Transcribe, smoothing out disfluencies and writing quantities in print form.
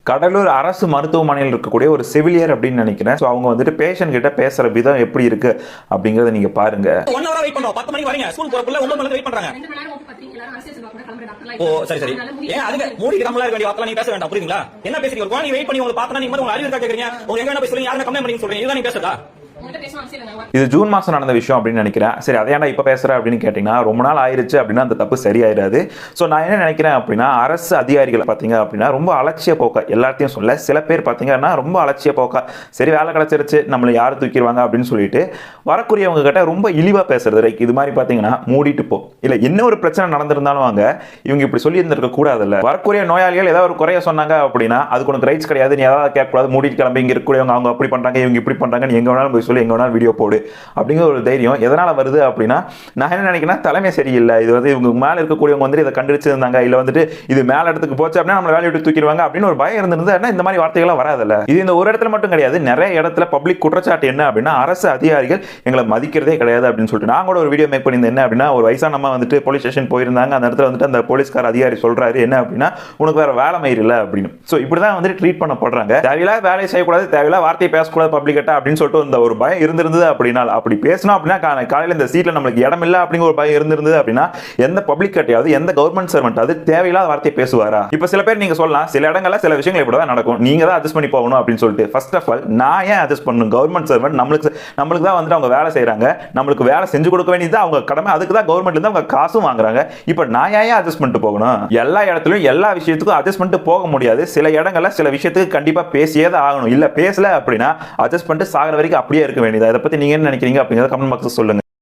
கடலூர் அரசு மருத்துவமனையில் இருக்கக்கூடிய ஒரு செவிலியர் அப்படின்னு நினைக்கிறேன். ஸோ அவங்க வந்துட்டு பேஷண்ட் கிட்ட பேசுற விதம் எப்படி இருக்கு அப்படிங்கறத நீங்க பாருங்க. 1 hour வெயிட் பண்றோம். 10 மணிக்கு வரீங்க. ஸ்கூல் போறதுக்குள்ள 9 மணிக்கு வெயிட் பண்றாங்க. 2 மணி நேரம் ஓட்டு பத்தி எல்லாரும் அரசியல் செல்வா கூட கிளம்புற டாக்டர்லாம் ஓ சரி சரி. ஏன் அதுக்கு மூடி நம்மளா இருக்க வேண்டிய வார்த்தை நீங்க பேச வேண்டாம் புரியுங்களா? என்ன பேசுறீங்க? ஒரு குழந்தை வெயிட் பண்ணி உங்களை பார்த்தா நீங்க உங்க அறிவு இருக்கா கேக்குறீங்க. உங்க எங்க வேணா போய் சொல்லுங்க. யாரன கம்ப்ளைண்ட் பண்ணி சொல்றீங்க. இதுதான் நீங்க பேசுறதா? இது ஜூன் மாசம் நடந்த விஷயம் அப்படின்னு நினைக்கிறேன். சரி அதையாண்டா இப்ப பேசுற அப்படின்னு கேட்டீங்கன்னா ரொம்ப நாள் ஆயிருச்சு அப்படின்னா அந்த தப்பு சரியாயிராது. ஸோ நான் என்ன நினைக்கிறேன் அப்படின்னா அரசு அதிகாரிகள் பார்த்தீங்க அப்படின்னா ரொம்ப அலட்சிய போக்கா எல்லாத்தையும் சொல்ல சில பேர் பார்த்தீங்கன்னா ரொம்ப அலட்சிய போக்கா சரி வேலை கிடைச்சிருச்சு நம்மளை யார் தூக்கிடுவாங்க அப்படின்னு சொல்லிட்டு வரக்கூடியவங்க கிட்ட ரொம்ப இழிவா பேசுறது. ரைட் இது மாதிரி பார்த்தீங்கன்னா மூடிட்டு போ இல்லை என்ன ஒரு பிரச்சனை நடந்திருந்தாலும் வாங்க இவங்க இப்படி சொல்லி இருந்திருக்க கூடாதுல்ல. வரக்கூடிய நோயாளிகள் ஏதாவது ஒரு குறைய சொன்னாங்க அப்படின்னா அதுக்கு உனக்கு ரைட்ஸ் கிடையாது, நீ ஏதாவது கேட்கக்கூடாது, மூடிட்டு கிளம்பி இங்க இருக்கக்கூடியவங்க அவங்க அப்படி பண்றாங்க இவங்க இப்படி பண்றாங்க, நீ எங்க வேணாலும் போய் சொல்லி எங்க வேணாலும் வீடியோ போடு அப்படிங்கிற ஒரு தைரியம் எதனால வருது அப்படின்னா நான் என்ன நினைக்கிறேன் தலைமை சரியில்லை. இது வந்து இவங்க மேல இருக்கக்கூடியவங்க வந்து இதை கண்டுபிடிச்சிருந்தாங்க இல்ல வந்துட்டு இது மேல இடத்துக்கு போச்சு அப்படின்னா நம்ம வேலையை விட்டு தூக்கிடுவாங்க அப்படின்னு ஒரு பயம் இருந்திருந்தா இந்த மாதிரி வார்த்தைகள்லாம் வராதுல்ல. இது இந்த ஒரு இடத்துல மட்டும் கிடையாது, நிறைய இடத்துல பப்ளிக் குற்றச்சாட்டு என்ன அப்படின்னா அரசு அதிகாரிகள் எங்களை மதிக்கிறதே கிடையாது அப்படின்னு சொல்லிட்டு நான் கூட ஒரு வீடியோ மேக் பண்ணியிருந்தேன். என்ன அப்படின்னா ஒரு வயசான அம்மா வந்துட்டு போலீஸ் ஸ்டேஷன் போயிருந்தாங்க. அந்த இடத்துல வந்துட்டு அந்த போலீஸ்கார அதிகாரி சொல்றாரு என்ன அப்படின்னா உனக்கு வேற வேலை மயிர் இல்லை அப்படின்னு. ஸோ இப்படிதான் வந்துட்டு ட்ரீட் பண்ணப்படுறாங்க. தேவையில்லாத வேலையை செய்யக்கூடாது, தேவையில்லாத வார்த்தையை பேசக்கூடாது பப்ளிக் கிட்ட அப்படின்னு சொல்லிட்டு இந்த ஒரு பயம் இருந்திருந்தது அப்படின்னா அப்படி பேசணும் அப்படின்னா காலையில் இந்த சீட்ல நம்மளுக்கு இடம் இல்லை அப்படிங்கிற ஒரு பயம் இருந்திருந்தது அப்படின்னா எந்த பப்ளிக் கட்டையாவது எந்த கவர்மெண்ட் சர்வெண்ட் அது தேவையில்லாத வார்த்தையை பேசுவாரா? இப்ப சில பேர் நீங்க சொல்லலாம் சில இடங்கள்ல சில விஷயங்கள் இப்படி தான் நடக்கும், நீங்க தான் அட்ஜஸ்ட் பண்ணி போகணும் அப்படின்னு சொல்லிட்டு. ஃபர்ஸ்ட் ஆஃப் ஆல் நான் ஏன் அட்ஜஸ்ட் பண்ணணும்? கவர்மெண்ட் சர்வெண்ட் நம்மளுக்கு தான் வந்துட்டு அவங்க வேலை செய்யறாங்க, நம்மளுக்கு வேலை செஞ்சு கொடுக்க வேண்டியது அவங்க கடமை, அதுக்கு தான் கவர்மெண்ட்ல இருந்து அவங்க காசும் வாங்குறாங்க. இப்ப நான் ஏன் அட்ஜஸ்ட் பண்ணிட்டு போகணும்? எல்லா இடத்துலயும் எல்லா விஷயத்துக்கும் அட்ஜஸ்ட் பண்ணிட்டு போக முடியாது. சில இடங்கள்ல சில விஷயத்துக்கு கண்டிப்பா பேசியே தான் ஆகணும். இல்ல பேசல அப்படின்னா அட்ஜஸ்ட் பண்ணிட்டு சாகிற வரைக்கும் அப்படியே இருக்க வேண்டியது. இதை பத்தி நீங்க என்ன நினைக்கிறீங்க அப்படிங்கறத கமெண்ட் பாக்ஸ்ல சொல்லுங்க.